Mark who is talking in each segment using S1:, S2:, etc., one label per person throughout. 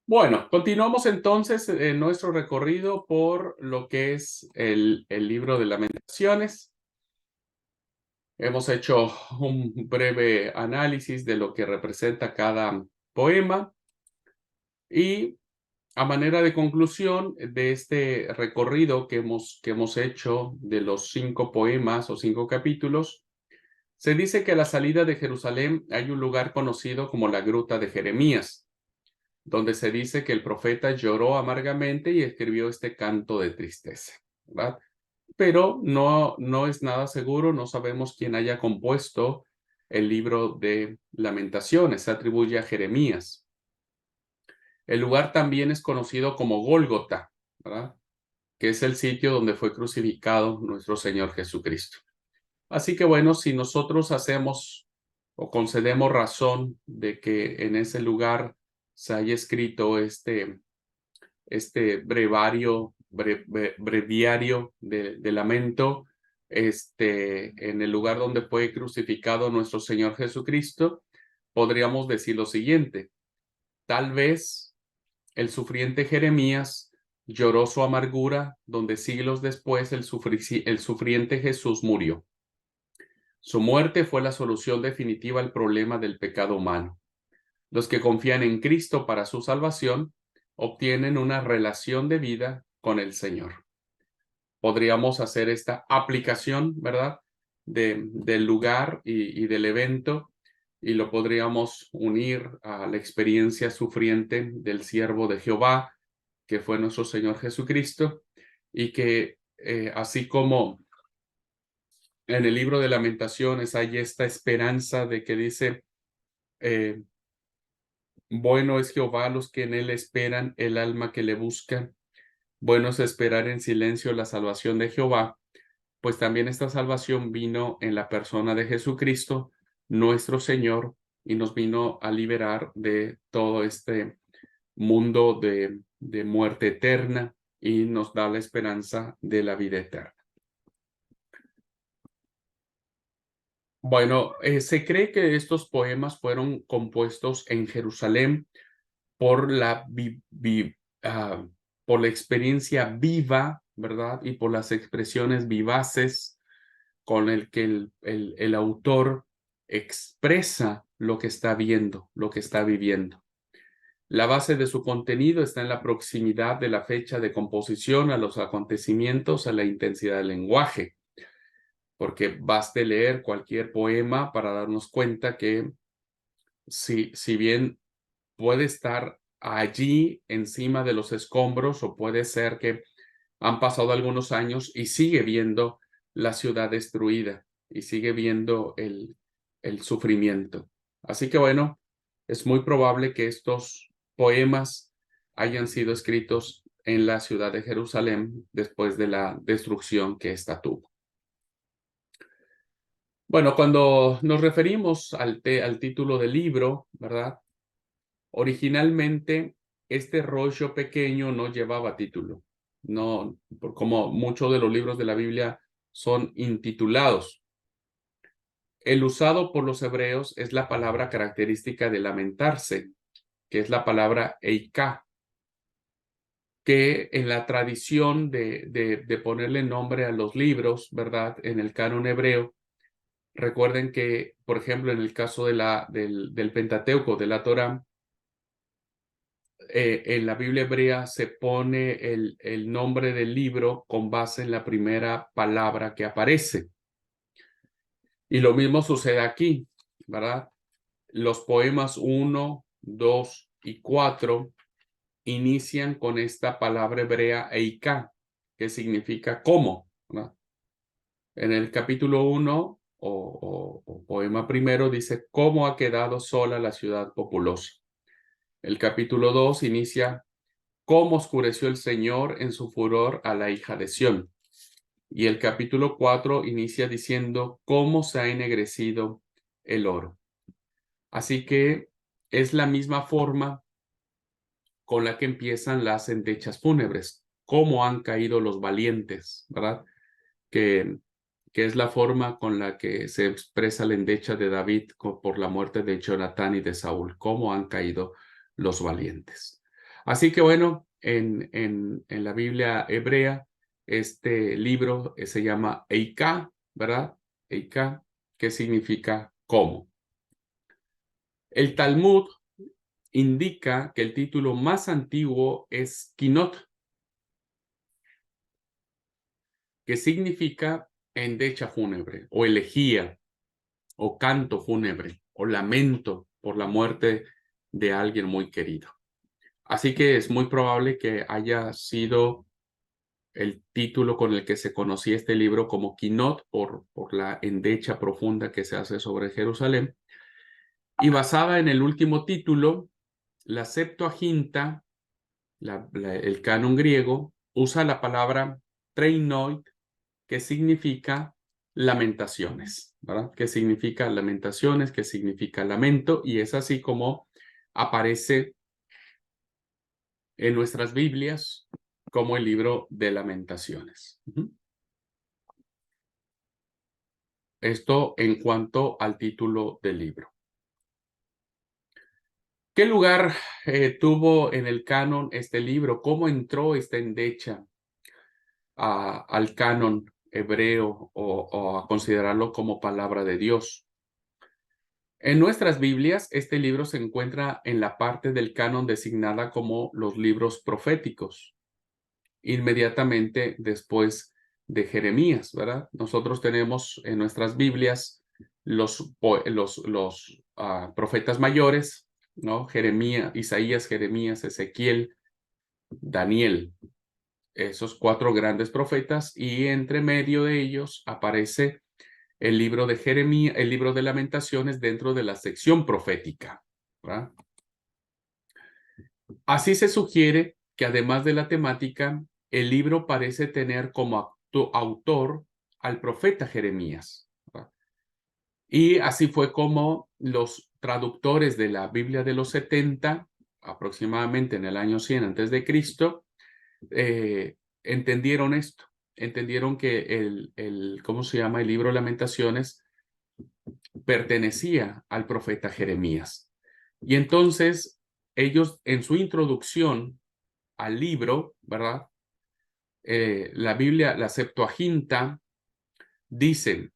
S1: Bueno, continuamos entonces en nuestro recorrido por lo que es el libro de Lamentaciones. Hemos hecho un breve análisis de lo que representa cada poema y a manera de conclusión de este recorrido que hemos hecho de los 5 poemas o 5 capítulos, se dice que a la salida de Jerusalén hay un lugar conocido como la Gruta de Jeremías, donde se dice que el profeta lloró amargamente y escribió este canto de tristeza, ¿verdad? Pero no es nada seguro, no sabemos quién haya compuesto el libro de Lamentaciones, se atribuye a Jeremías. El lugar también es conocido como Gólgota, ¿verdad? Que es el sitio donde fue crucificado nuestro Señor Jesucristo. Así que bueno, si nosotros hacemos o concedemos razón de que en ese lugar se haya escrito este breviario de lamento, en el lugar donde fue crucificado nuestro Señor Jesucristo, podríamos decir lo siguiente: tal vez el sufriente Jeremías lloró su amargura donde siglos después el sufriente Jesús murió. Su muerte fue la solución definitiva al problema del pecado humano. Los que confían en Cristo para su salvación obtienen una relación de vida con el Señor. Podríamos hacer esta aplicación, ¿verdad? Del lugar y del evento, y lo podríamos unir a la experiencia sufriente del siervo de Jehová, que fue nuestro Señor Jesucristo, y que así como en el libro de Lamentaciones hay esta esperanza de que dice, eh, bueno es Jehová a los que en él esperan, el alma que le busca. Bueno es esperar en silencio la salvación de Jehová. Pues también esta salvación vino en la persona de Jesucristo, nuestro Señor, y nos vino a liberar de todo este mundo de muerte eterna y nos da la esperanza de la vida eterna. Bueno, se cree que estos poemas fueron compuestos en Jerusalén por por la experiencia viva, ¿verdad? Y por las expresiones vivaces con el que el autor expresa lo que está viendo, lo que está viviendo. La base de su contenido está en la proximidad de la fecha de composición a los acontecimientos, a la intensidad del lenguaje, porque baste leer cualquier poema para darnos cuenta que si bien puede estar allí encima de los escombros o puede ser que han pasado algunos años y sigue viendo la ciudad destruida y sigue viendo el sufrimiento. Así que bueno, es muy probable que estos poemas hayan sido escritos en la ciudad de Jerusalén después de la destrucción que ésta tuvo. Bueno, cuando nos referimos al título del libro, ¿verdad? Originalmente, este rollo pequeño no llevaba título. No, como muchos de los libros de la Biblia son intitulados. El usado por los hebreos es la palabra característica de lamentarse, que es la palabra eiká, que en la tradición de ponerle nombre a los libros, ¿verdad? En el canon hebreo, recuerden que, por ejemplo, en el caso del Pentateuco, de la Torá, en la Biblia hebrea se pone el nombre del libro con base en la primera palabra que aparece. Y lo mismo sucede aquí, ¿verdad? Los poemas 1, 2 y 4 inician con esta palabra hebrea eiká, que significa cómo, ¿verdad? En el capítulo 1 o poema primero dice cómo ha quedado sola la ciudad populosa. El capítulo 2 inicia cómo oscureció el Señor en su furor a la hija de Sión. Y el capítulo 4 inicia diciendo cómo se ha ennegrecido el oro. Así que es la misma forma con la que empiezan las endechas fúnebres, cómo han caído los valientes, ¿verdad? Que es la forma con la que se expresa la endecha de David por la muerte de Jonatán y de Saúl, cómo han caído los valientes. Así que bueno, en la Biblia hebrea, este libro se llama Eika, ¿verdad? Eika, que significa cómo. El Talmud indica que el título más antiguo es Kinot, que significa endecha fúnebre, o elegía, o canto fúnebre, o lamento por la muerte de alguien muy querido. Así que es muy probable que haya sido el título con el que se conocía este libro como Kinot, por la endecha profunda que se hace sobre Jerusalén. Y basada en el último título, la Septuaginta, el canon griego, usa la palabra treinoid, que significa lamentaciones, ¿verdad? ¿Qué significa lamentaciones? ¿Qué significa lamento? Y es así como aparece en nuestras Biblias como el libro de lamentaciones. Esto en cuanto al título del libro. ¿Qué lugar tuvo en el canon este libro? ¿Cómo entró esta endecha al canon hebreo o a considerarlo como palabra de Dios? En nuestras Biblias, este libro se encuentra en la parte del canon designada como los libros proféticos, inmediatamente después de Jeremías, ¿verdad? Nosotros tenemos en nuestras Biblias los profetas mayores, ¿no? Jeremías, Isaías, Jeremías, Ezequiel, Daniel, esos 4 grandes profetas, y entre medio de ellos aparece el libro de Jeremías, el libro de Lamentaciones dentro de la sección profética, ¿verdad? Así se sugiere que además de la temática, el libro parece tener como autor al profeta Jeremías, ¿verdad? Y así fue como los traductores de la Biblia de los 70, aproximadamente en el año 100 antes de Cristo, entendieron esto, entendieron que ¿cómo se llama? El libro de Lamentaciones pertenecía al profeta Jeremías. Y entonces ellos en su introducción al libro, ¿verdad? La Biblia, la Septuaginta, dicen,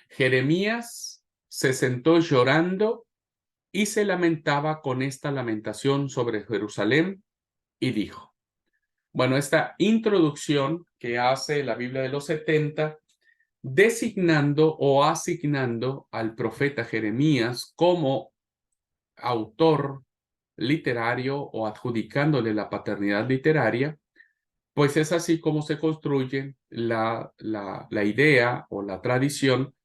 S1: Jeremías se sentó llorando y se lamentaba con esta lamentación sobre Jerusalén y dijo, bueno, esta introducción que hace la Biblia de los 70, designando o asignando al profeta Jeremías como autor literario o adjudicándole la paternidad literaria, pues es así como se construye la idea o la tradición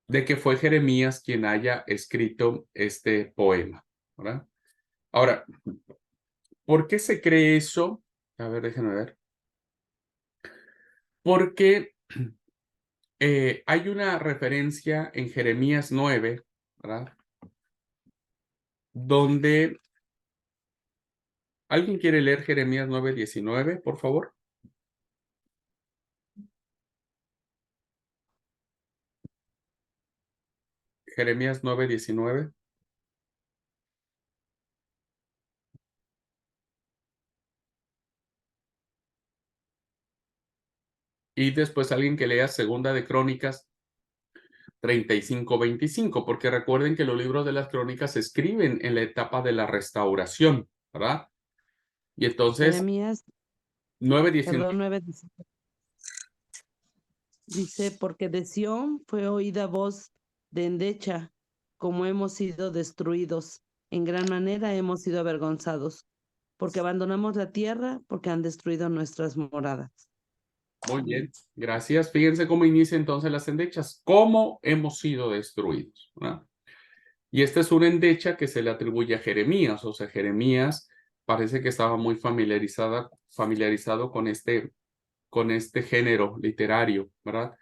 S1: de que fue Jeremías quien haya escrito este poema, ¿verdad? Ahora, ¿por qué se cree eso? A ver, déjenme ver. Porque hay una referencia en Jeremías 9, ¿verdad? Donde ¿alguien quiere leer Jeremías 9:19, por favor? Jeremías 9:19. Y después alguien que lea Segunda de Crónicas 35:25, porque recuerden que los libros de las crónicas se escriben en la etapa de la restauración, ¿verdad? Y entonces,
S2: Jeremías,
S1: 9:19.
S2: perdón, 9 dice, porque de Sión fue oída voz de endecha, como hemos sido destruidos, en gran manera hemos sido avergonzados, porque abandonamos la tierra, porque han destruido nuestras moradas.
S1: Muy bien, gracias. Fíjense cómo inicia entonces las endechas. ¿Cómo hemos sido destruidos? ¿Verdad? Y esta es una endecha que se le atribuye a Jeremías, o sea, Jeremías parece que estaba muy familiarizado con este género literario, ¿verdad?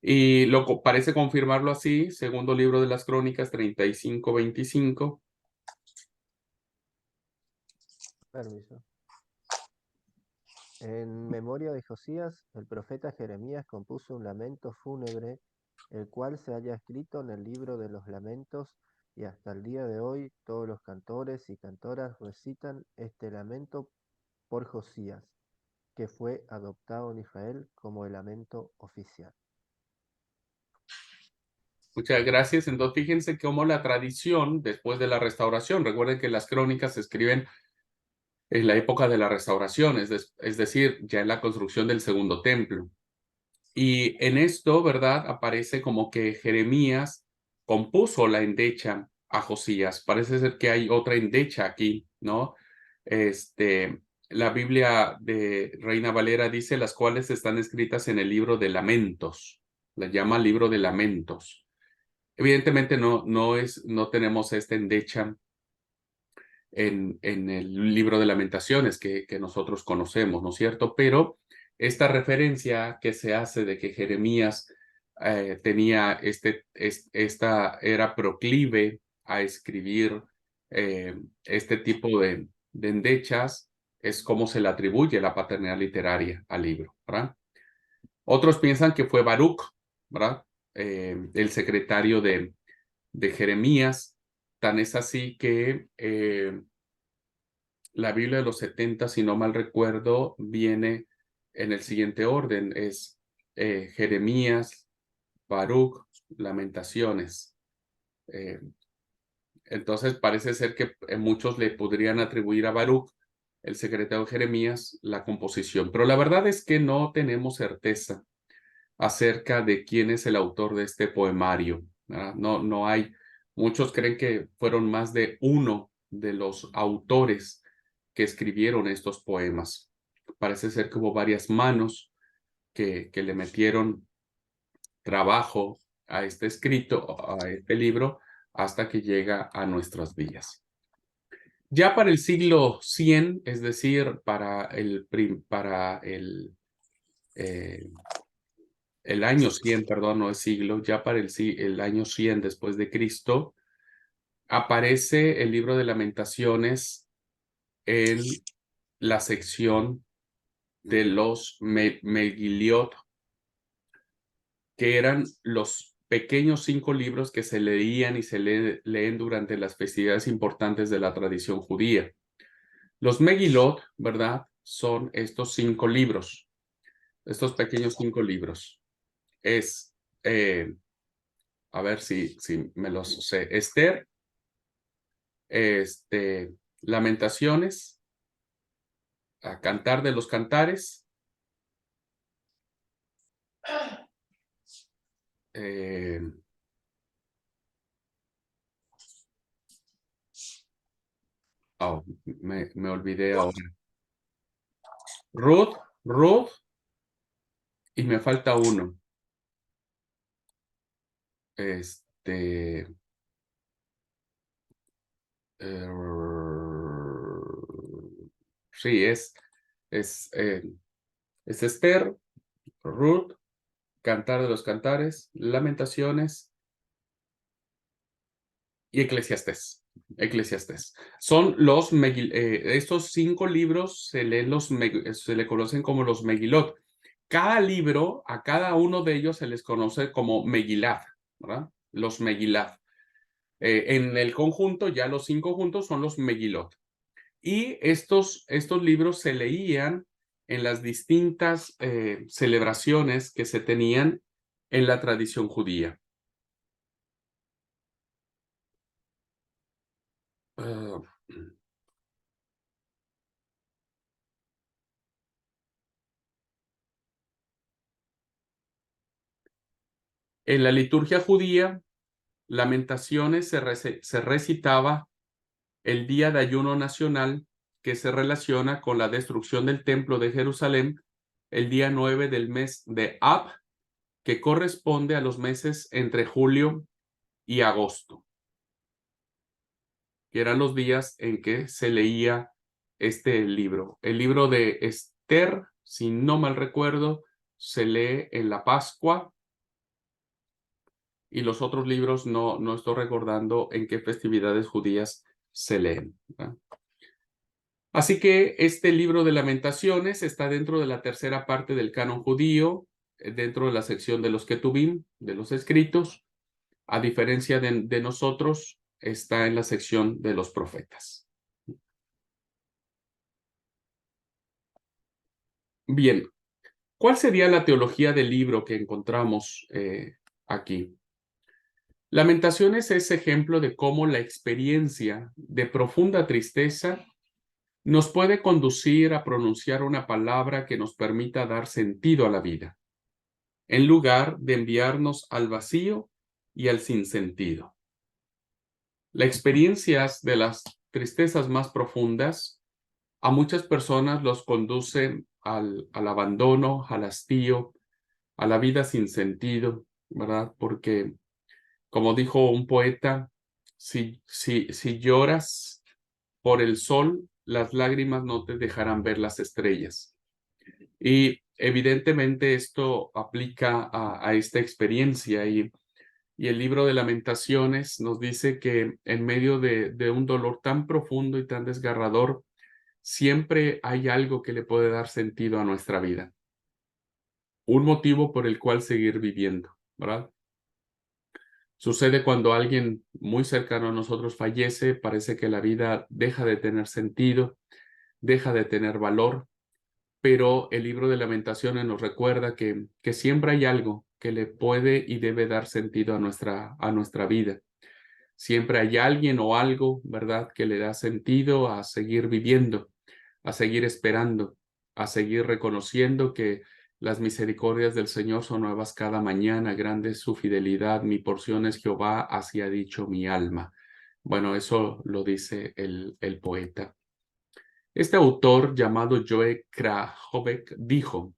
S1: Y parece confirmarlo así, segundo libro de las Crónicas 35:25.
S3: Permiso. En memoria de Josías, el profeta Jeremías compuso un lamento fúnebre, el cual se halla escrito en el libro de los lamentos y hasta el día de hoy todos los cantores y cantoras recitan este lamento por Josías, que fue adoptado en Israel como el lamento oficial.
S1: Muchas gracias. Entonces, fíjense cómo la tradición después de la restauración, recuerden que las crónicas se escriben en la época de la restauración, es decir, ya en la construcción del segundo templo. Y en esto, ¿verdad? Aparece como que Jeremías compuso la endecha a Josías. Parece ser que hay otra endecha aquí, ¿no? La Biblia de Reina Valera dice las cuales están escritas en el libro de Lamentos. La llama libro de Lamentos. Evidentemente no tenemos esta endecha en el libro de Lamentaciones que nosotros conocemos, ¿no es cierto? Pero esta referencia que se hace de que Jeremías tenía era proclive a escribir este tipo de endechas, es como se le atribuye la paternidad literaria al libro, ¿verdad? Otros piensan que fue Baruch, ¿verdad? El secretario de Jeremías. Tan es así que la Biblia de los 70, si no mal recuerdo, viene en el siguiente orden. Es Jeremías, Baruch, Lamentaciones. Entonces parece ser que muchos le podrían atribuir a Baruch, el secretario de Jeremías, la composición. Pero la verdad es que no tenemos certeza acerca de quién es el autor de este poemario, ¿verdad? No hay. Muchos creen que fueron más de uno de los autores que escribieron estos poemas. Parece ser que hubo varias manos que le metieron trabajo a este escrito, a este libro, hasta que llega a nuestras vidas. Ya para el siglo 100, es decir, para el año 100, perdón, no es siglo, ya para el año 100 después de Cristo, aparece el libro de Lamentaciones en la sección de los Megilliot, que eran los pequeños 5 libros que se leían y se leen durante las festividades importantes de la tradición judía. Los Megilot, ¿verdad? Son estos 5 libros, estos pequeños 5 libros. Es, a ver si me los sé, Esther, Lamentaciones, a Cantar de los Cantares, me olvidé ahora. Ruth, y me falta uno. Sí, es Esther, Ruth, Cantar de los Cantares, Lamentaciones y Eclesiastés. Son estos 5 libros se le conocen como los Megilot. Cada libro, a cada uno de ellos se les conoce como Megillah, ¿verdad? Los Megillah. En el conjunto, ya los 5 juntos son los Megilot. Y estos libros se leían en las distintas celebraciones que se tenían en la tradición judía. En la liturgia judía, Lamentaciones se recitaba el día de ayuno nacional que se relaciona con la destrucción del templo de Jerusalén el día 9 del mes de Ab, que corresponde a los meses entre julio y agosto, que eran los días en que se leía este libro. El libro de Esther, si no mal recuerdo, se lee en la Pascua, y los otros libros no estoy recordando en qué festividades judías se leen, ¿verdad? Así que este libro de Lamentaciones está dentro de la tercera parte del canon judío, dentro de la sección de los Ketubim, de los escritos. A diferencia de nosotros, está en la sección de los profetas. Bien, ¿cuál sería la teología del libro que encontramos aquí? Lamentaciones es ejemplo de cómo la experiencia de profunda tristeza nos puede conducir a pronunciar una palabra que nos permita dar sentido a la vida, en lugar de enviarnos al vacío y al sinsentido. Las experiencias de las tristezas más profundas a muchas personas los conducen al abandono, al hastío, a la vida sin sentido, ¿verdad? Porque, como dijo un poeta, si lloras por el sol, las lágrimas no te dejarán ver las estrellas. Y evidentemente esto aplica a esta experiencia y el libro de Lamentaciones nos dice que en medio de un dolor tan profundo y tan desgarrador, siempre hay algo que le puede dar sentido a nuestra vida. Un motivo por el cual seguir viviendo, ¿verdad? Sucede cuando alguien muy cercano a nosotros fallece, parece que la vida deja de tener sentido, deja de tener valor, pero el libro de Lamentaciones nos recuerda que siempre hay algo que le puede y debe dar sentido a nuestra vida. Siempre hay alguien o algo, ¿verdad?, que le da sentido a seguir viviendo, a seguir esperando, a seguir reconociendo que las misericordias del Señor son nuevas cada mañana, grande es su fidelidad, mi porción es Jehová, así ha dicho mi alma. Bueno, eso lo dice el poeta. Este autor llamado Joe Krahovec dijo,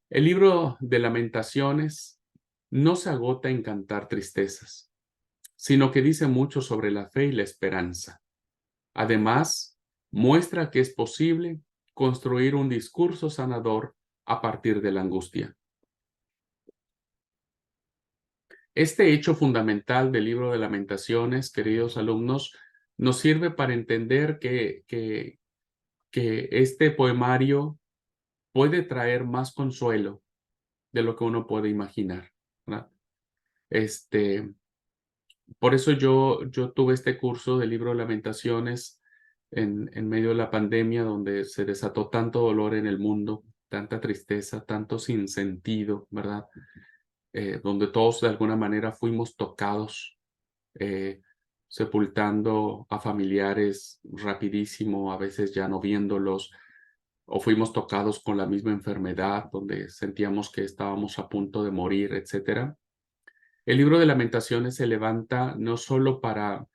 S1: el libro de Lamentaciones no se agota en cantar tristezas, sino que dice mucho sobre la fe y la esperanza. Además, muestra que es posible construir un discurso sanador a partir de la angustia. Este hecho fundamental del libro de Lamentaciones, queridos alumnos, nos sirve para entender que este poemario puede traer más consuelo de lo que uno puede imaginar, ¿verdad? Por eso yo tuve este curso del libro de Lamentaciones en medio de la pandemia, donde se desató tanto dolor en el mundo, tanta tristeza, tanto sinsentido, ¿verdad? Donde todos de alguna manera fuimos tocados, sepultando a familiares rapidísimo, a veces ya no viéndolos, o fuimos tocados con la misma enfermedad, donde sentíamos que estábamos a punto de morir, etcétera. El libro de Lamentaciones se levanta no solo para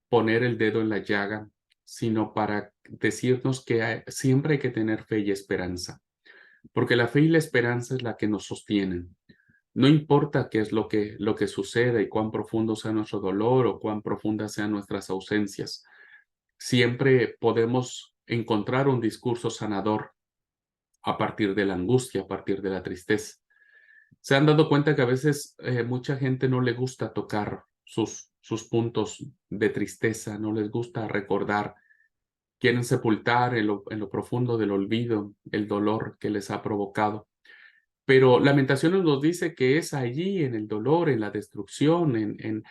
S1: poner el dedo en la llaga, sino para decirnos que siempre hay que tener fe y esperanza, porque la fe y la esperanza es la que nos sostienen. No importa qué es lo que suceda y cuán profundo sea nuestro dolor o cuán profundas sean nuestras ausencias, siempre podemos encontrar un discurso sanador a partir de la angustia, a partir de la tristeza. Se han dado cuenta que a veces mucha gente no le gusta tocar sus puntos de tristeza, no les gusta recordar, quieren sepultar en lo profundo del olvido el dolor que les ha provocado. Pero Lamentaciones nos dice que es allí, en el dolor, en la destrucción, en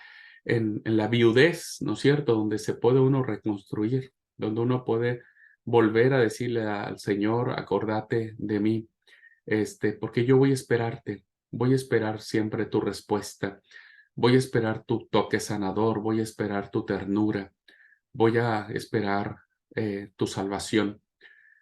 S1: la viudez, ¿no es cierto?, donde se puede uno reconstruir, donde uno puede volver a decirle al Señor, acordate de mí, porque yo voy a esperarte, voy a esperar siempre tu respuesta, voy a esperar tu toque sanador, voy a esperar tu ternura, voy a esperar tu salvación.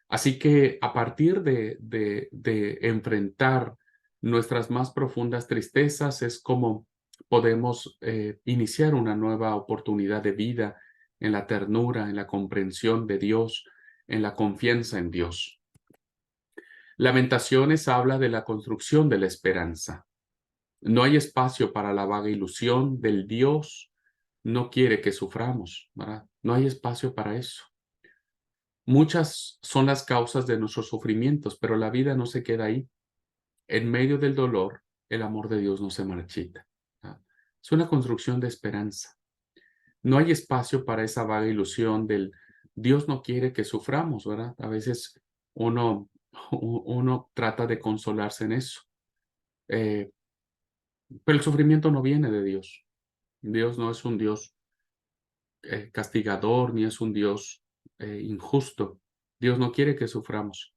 S1: Así que a partir de enfrentar nuestras más profundas tristezas es como podemos iniciar una nueva oportunidad de vida en la ternura, en la comprensión de Dios, en la confianza en Dios. Lamentaciones habla de la construcción de la esperanza. No hay espacio para la vaga ilusión del Dios no quiere que suframos, ¿verdad? No hay espacio para eso. Muchas son las causas de nuestros sufrimientos, pero la vida no se queda ahí. En medio del dolor, el amor de Dios no se marchita, ¿verdad? Es una construcción de esperanza. No hay espacio para esa vaga ilusión del Dios no quiere que suframos, ¿verdad? A veces uno trata de consolarse en eso. Pero el sufrimiento no viene de Dios. Dios no es un Dios castigador, ni es un Dios injusto. Dios no quiere que suframos.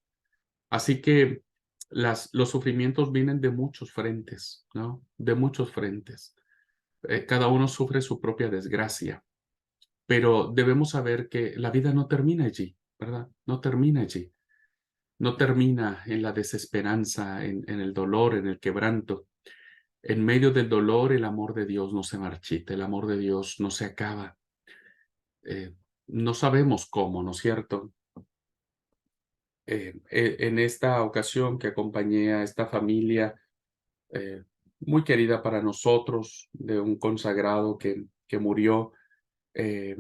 S1: Así que los sufrimientos vienen de muchos frentes, ¿no? De muchos frentes. Cada uno sufre su propia desgracia, pero debemos saber que la vida no termina allí, ¿verdad? No termina allí. No termina en la desesperanza, en el dolor, en el quebranto. En medio del dolor, el amor de Dios no se marchita, el amor de Dios no se acaba. No sabemos cómo, ¿no es cierto? En esta ocasión que acompañé a esta familia eh, muy querida para nosotros, de un consagrado que murió eh,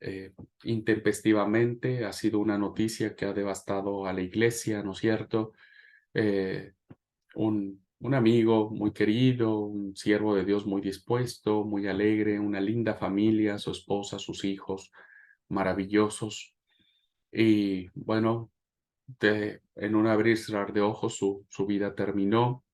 S1: eh, intempestivamente, ha sido una noticia que ha devastado a la iglesia, ¿no es cierto? Eh, un amigo muy querido, un siervo de Dios muy dispuesto, muy alegre, una linda familia, su esposa, sus hijos, maravillosos. Y bueno, en un abrir y cerrar de ojos su vida terminó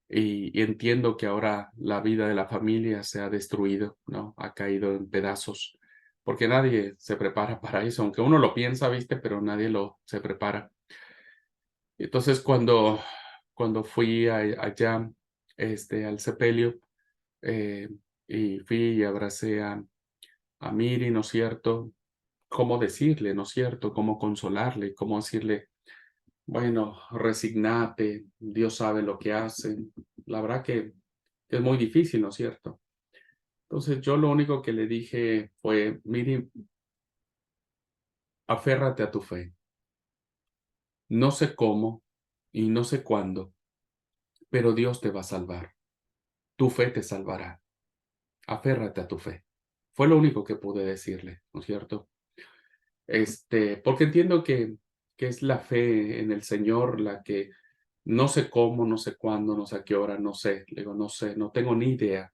S1: y entiendo que ahora la vida de la familia se ha destruido, ¿no? Ha caído en pedazos, porque nadie se prepara para eso, aunque uno lo piensa, ¿viste? Pero nadie se prepara. Entonces, cuando fui allá al sepelio, eh, y fui y abracé a Miri, ¿no es cierto? ¿Cómo decirle, no es cierto? ¿Cómo consolarle? ¿Cómo decirle, bueno, resignate, Dios sabe lo que hace? La verdad que es muy difícil, ¿no es cierto? Entonces yo lo único que le dije fue, Miri, aférrate a tu fe. No sé cómo y no sé cuándo, pero Dios te va a salvar. Tu fe te salvará. Aférrate a tu fe. Fue lo único que pude decirle, ¿no es cierto? Porque entiendo que es la fe en el Señor la que no sé cómo, no sé cuándo, no sé a qué hora, no sé. Le digo, no sé, no tengo ni idea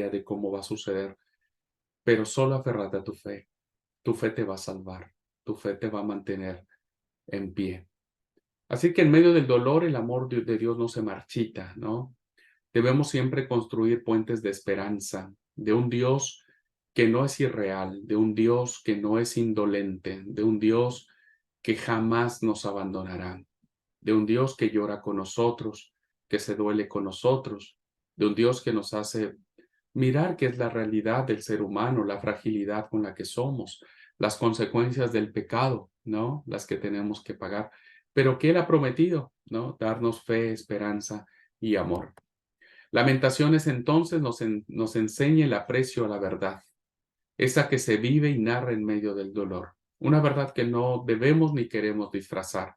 S1: de cómo va a suceder, pero solo aférrate a tu fe. Tu fe te va a salvar, tu fe te va a mantener en pie. Así que en medio del dolor, el amor de Dios no se marchita, ¿no? Debemos siempre construir puentes de esperanza, de un Dios que no es irreal, de un Dios que no es indolente, de un Dios que jamás nos abandonará, de un Dios que llora con nosotros, que se duele con nosotros, de un Dios que nos hace mirar qué es la realidad del ser humano, la fragilidad con la que somos, las consecuencias del pecado, ¿no? Las que tenemos que pagar, pero que Él ha prometido, ¿no? Darnos fe, esperanza y amor. Lamentaciones entonces nos enseña el aprecio a la verdad, esa que se vive y narra en medio del dolor, una verdad que no debemos ni queremos disfrazar,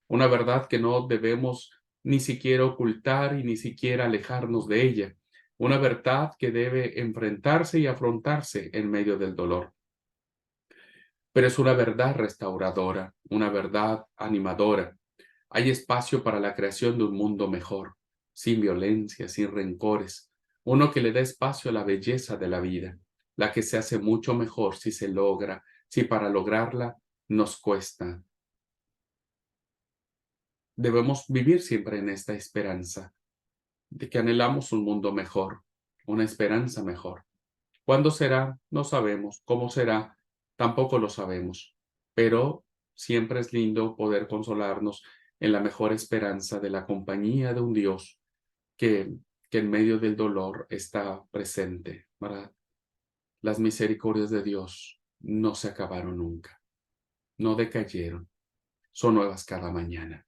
S1: una verdad que no debemos ni siquiera ocultar y ni siquiera alejarnos de ella, una verdad que debe enfrentarse y afrontarse en medio del dolor. Pero es una verdad restauradora, una verdad animadora. Hay espacio para la creación de un mundo mejor, sin violencia, sin rencores, uno que le da espacio a la belleza de la vida, la que se hace mucho mejor si se logra, si para lograrla nos cuesta. Debemos vivir siempre en esta esperanza de que anhelamos un mundo mejor, una esperanza mejor. ¿Cuándo será? No sabemos. ¿Cómo será? Tampoco lo sabemos. Pero siempre es lindo poder consolarnos en la mejor esperanza de la compañía de un Dios que, que en medio del dolor está presente, ¿verdad? Las misericordias de Dios no se acabaron nunca, no decayeron, son nuevas cada mañana.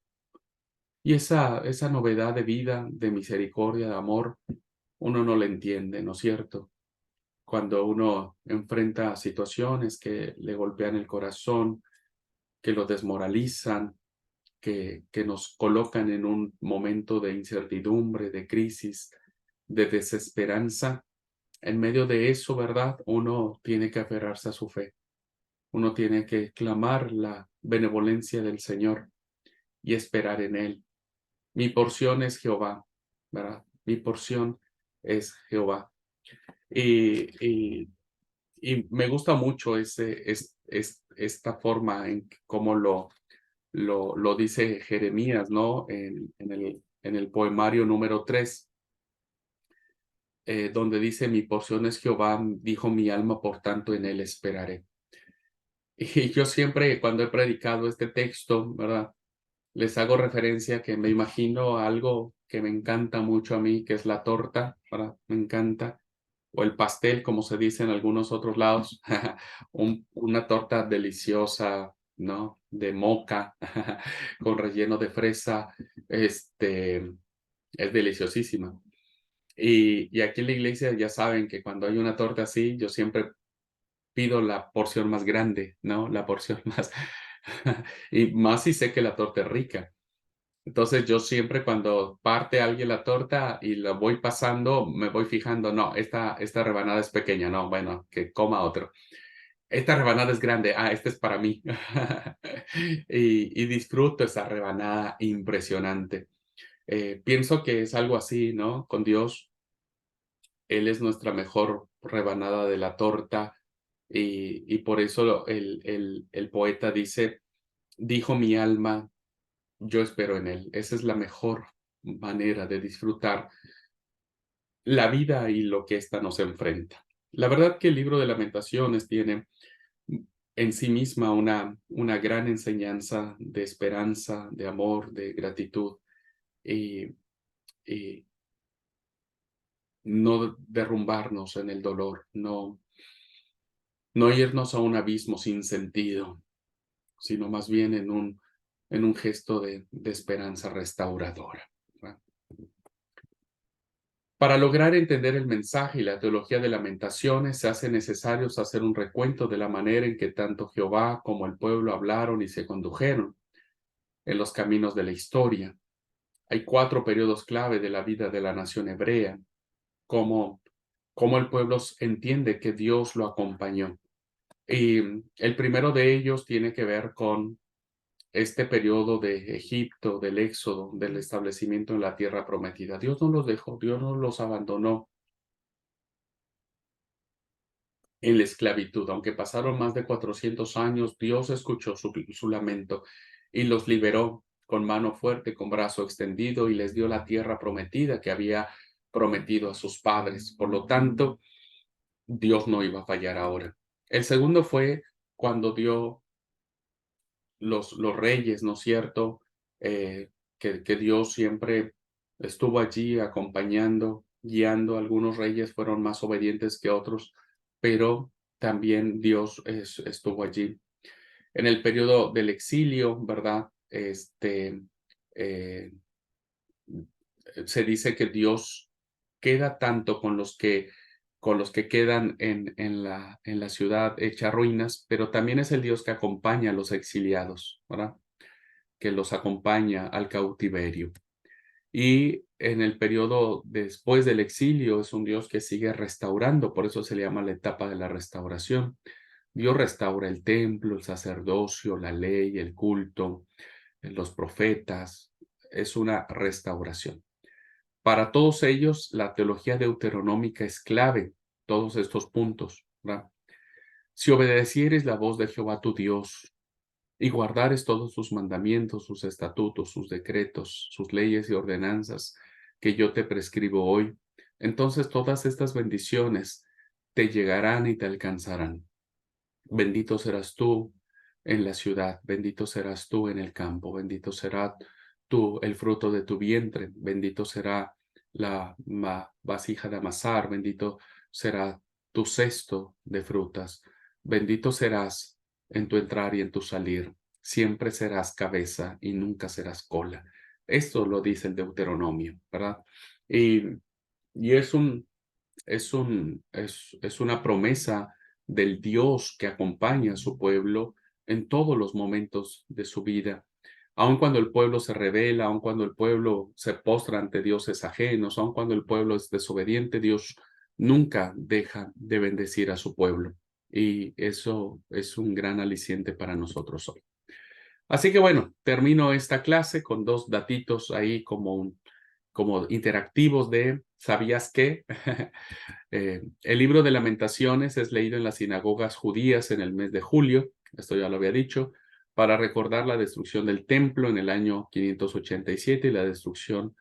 S1: Y esa novedad de vida, de misericordia, de amor, uno no la entiende, ¿no es cierto? Cuando uno enfrenta situaciones que le golpean el corazón, que lo desmoralizan, que nos colocan en un momento de incertidumbre, de crisis, de desesperanza, en medio de eso, ¿verdad? Uno tiene que aferrarse a su fe. Uno tiene que clamar la benevolencia del Señor y esperar en Él. Mi porción es Jehová, ¿verdad? Mi porción es Jehová. Y Y me gusta mucho esta forma en cómo lo dice Jeremías, ¿no? En el poemario número 3. donde dice, mi porción es Jehová, dijo mi alma, por tanto en él esperaré. Y yo siempre, cuando he predicado este texto, ¿verdad? Les hago referencia que me imagino algo que me encanta mucho a mí, que es la torta, ¿verdad? Me encanta. O el pastel, como se dice en algunos otros lados. Una torta deliciosa, ¿no? De moca, con relleno de fresa. Es deliciosísima. Y aquí en la iglesia ya saben que cuando hay una torta así, yo siempre pido la porción más grande, ¿no? La porción más... y más si sé que la torta es rica. Entonces yo siempre cuando parte alguien la torta y la voy pasando, me voy fijando, no, esta rebanada es pequeña, no, bueno, que coma otro. Esta rebanada es grande, esta es para mí. Y disfruto esa rebanada impresionante. Pienso que es algo así, ¿no? Con Dios, Él es nuestra mejor rebanada de la torta y por eso el poeta dice, dijo mi alma, yo espero en Él. Esa es la mejor manera de disfrutar la vida y lo que ésta nos enfrenta. La verdad que el libro de Lamentaciones tiene en sí misma una gran enseñanza de esperanza, de amor, de gratitud y no derrumbarnos en el dolor, no irnos a un abismo sin sentido, sino más bien en un gesto de esperanza restauradora, ¿verdad? Para lograr entender el mensaje y la teología de Lamentaciones, se hace necesario hacer un recuento de la manera en que tanto Jehová como el pueblo hablaron y se condujeron en los caminos de la historia. Hay 4 periodos clave de la vida de la nación hebrea, como el pueblo entiende que Dios lo acompañó. Y el primero de ellos tiene que ver con este periodo de Egipto, del éxodo, del establecimiento en la tierra prometida. Dios no los dejó, Dios no los abandonó en la esclavitud. Aunque pasaron más de 400 años, Dios escuchó su lamento y los liberó con mano fuerte, con brazo extendido, y les dio la tierra prometida que había prometido a sus padres. Por lo tanto, Dios no iba a fallar ahora. El segundo fue cuando dio los reyes, ¿no es cierto? Que Dios siempre estuvo allí acompañando, guiando. Algunos reyes fueron más obedientes que otros, pero también Dios estuvo allí. En el periodo del exilio, ¿verdad? Eh, Se dice que Dios queda tanto con los que quedan en la ciudad hecha ruinas, pero también es el Dios que acompaña a los exiliados, ¿verdad? Que los acompaña al cautiverio. Y en el periodo después del exilio es un Dios que sigue restaurando, por eso se le llama la etapa de la restauración. Dios restaura el templo, el sacerdocio, la ley, el culto, los profetas. Es una restauración. Para todos ellos, la teología deuteronómica es clave, todos estos puntos, ¿verdad? Si obedecieres la voz de Jehová tu Dios y guardares todos sus mandamientos, sus estatutos, sus decretos, sus leyes y ordenanzas que yo te prescribo hoy, entonces todas estas bendiciones te llegarán y te alcanzarán. Bendito serás tú en la ciudad, bendito serás tú en el campo, bendito será tú el fruto de tu vientre, bendito será la vasija de amasar, bendito será tu cesto de frutas, bendito serás en tu entrar y en tu salir, siempre serás cabeza y nunca serás cola. Esto lo dice el Deuteronomio, ¿verdad? Y es una promesa del Dios que acompaña a su pueblo en todos los momentos de su vida. Aun cuando el pueblo se rebela, aun cuando el pueblo se postra ante dioses ajenos, aun cuando el pueblo es desobediente, Dios nunca deja de bendecir a su pueblo. Y eso es un gran aliciente para nosotros hoy. Así que bueno, termino esta clase con 2 datitos ahí como interactivos de ¿sabías qué? El libro de Lamentaciones es leído en las sinagogas judías en el mes de julio, esto ya lo había dicho, para recordar la destrucción del templo en el año 587 y la destrucción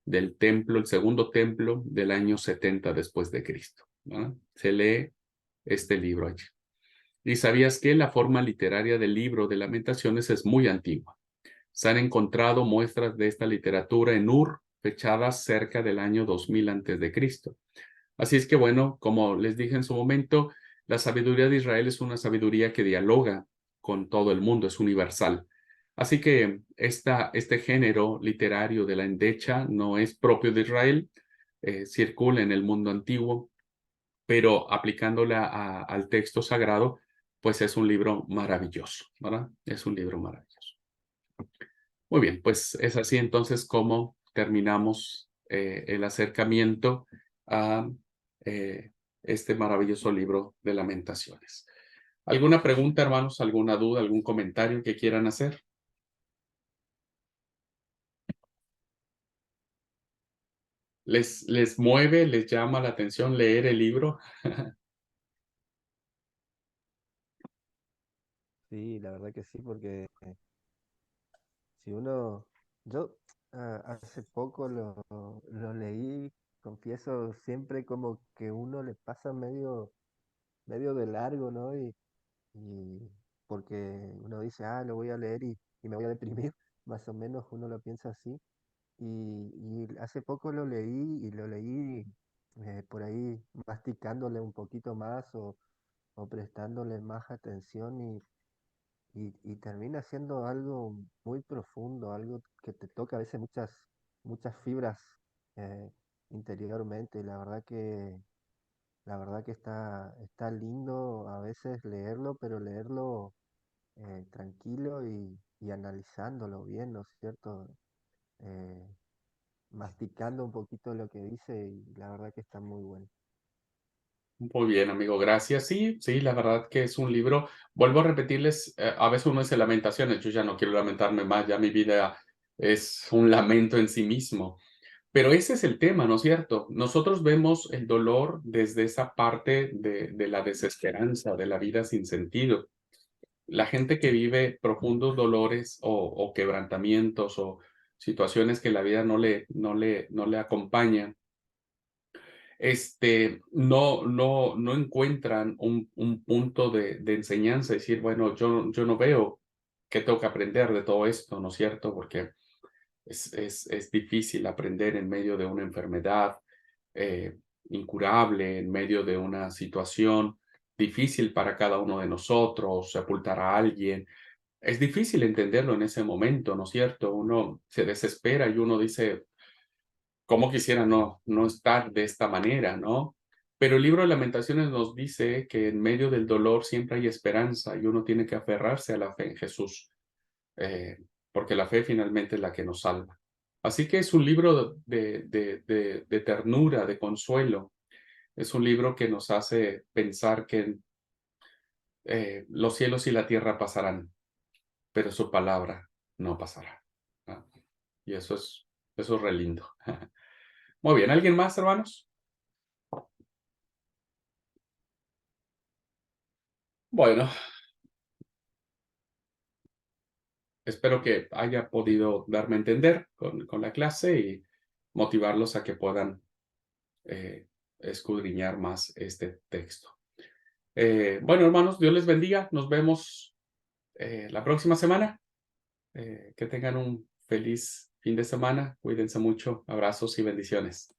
S1: del templo, el segundo templo del año 70 después de Cristo. ¿Verdad? Se lee este libro allí. ¿Y sabías que la forma literaria del libro de Lamentaciones es muy antigua? Se han encontrado muestras de esta literatura en Ur, fechadas cerca del año 2000 antes de Cristo. Así es que, bueno, como les dije en su momento, la sabiduría de Israel es una sabiduría que dialoga con todo el mundo, es universal. Así que este género literario de la endecha no es propio de Israel, circula en el mundo antiguo, pero aplicándola al texto sagrado, pues es un libro maravilloso, ¿verdad? Es un libro maravilloso. Muy bien, pues es así entonces como terminamos el acercamiento a este maravilloso libro de Lamentaciones. ¿Alguna pregunta, hermanos? ¿Alguna duda? ¿Algún comentario que quieran hacer? ¿Les mueve, les llama la atención leer el libro?
S3: Sí, la verdad que sí, porque si uno, yo hace poco lo leí, confieso, siempre como que uno le pasa medio de largo, ¿no? Y porque uno dice, lo voy a leer y me voy a deprimir, más o menos uno lo piensa así. Y hace poco lo leí y lo leí por ahí masticándole un poquito más o prestándole más atención y termina siendo algo muy profundo, algo que te toca a veces muchas fibras eh, interiormente. Y la verdad que está lindo a veces leerlo, pero leerlo tranquilo y analizándolo bien, ¿no es cierto? Eh, Masticando un poquito lo que dice y la verdad que está muy bueno.
S1: Muy bien, amigo, gracias. Sí, sí, la verdad que es un libro, vuelvo a repetirles, a veces uno dice lamentaciones, yo ya no quiero lamentarme más, ya mi vida es un lamento en sí mismo. Pero ese es el tema, ¿no es cierto? Nosotros vemos el dolor desde esa parte de la desesperanza, de la vida sin sentido. La gente que vive profundos dolores o quebrantamientos o situaciones que la vida no le acompaña, no encuentran un punto de enseñanza, decir, bueno, yo no veo qué tengo que aprender de todo esto, ¿no es cierto? Porque es difícil aprender en medio de una enfermedad eh, incurable, en medio de una situación difícil para cada uno de nosotros, sepultar a alguien. Es difícil entenderlo en ese momento, ¿no es cierto? Uno se desespera y uno dice, ¿cómo quisiera no estar de esta manera, no? Pero el libro de Lamentaciones nos dice que en medio del dolor siempre hay esperanza y uno tiene que aferrarse a la fe en Jesús, porque la fe finalmente es la que nos salva. Así que es un libro de ternura, de consuelo. Es un libro que nos hace pensar que los cielos y la tierra pasarán, pero su palabra no pasará. ¿No? Y eso es re lindo. Muy bien, ¿alguien más, hermanos? Bueno, espero que haya podido darme a entender con la clase y motivarlos a que puedan escudriñar más este texto. Bueno, hermanos, Dios les bendiga. Nos vemos la próxima semana. Que tengan un feliz fin de semana. Cuídense mucho. Abrazos y bendiciones.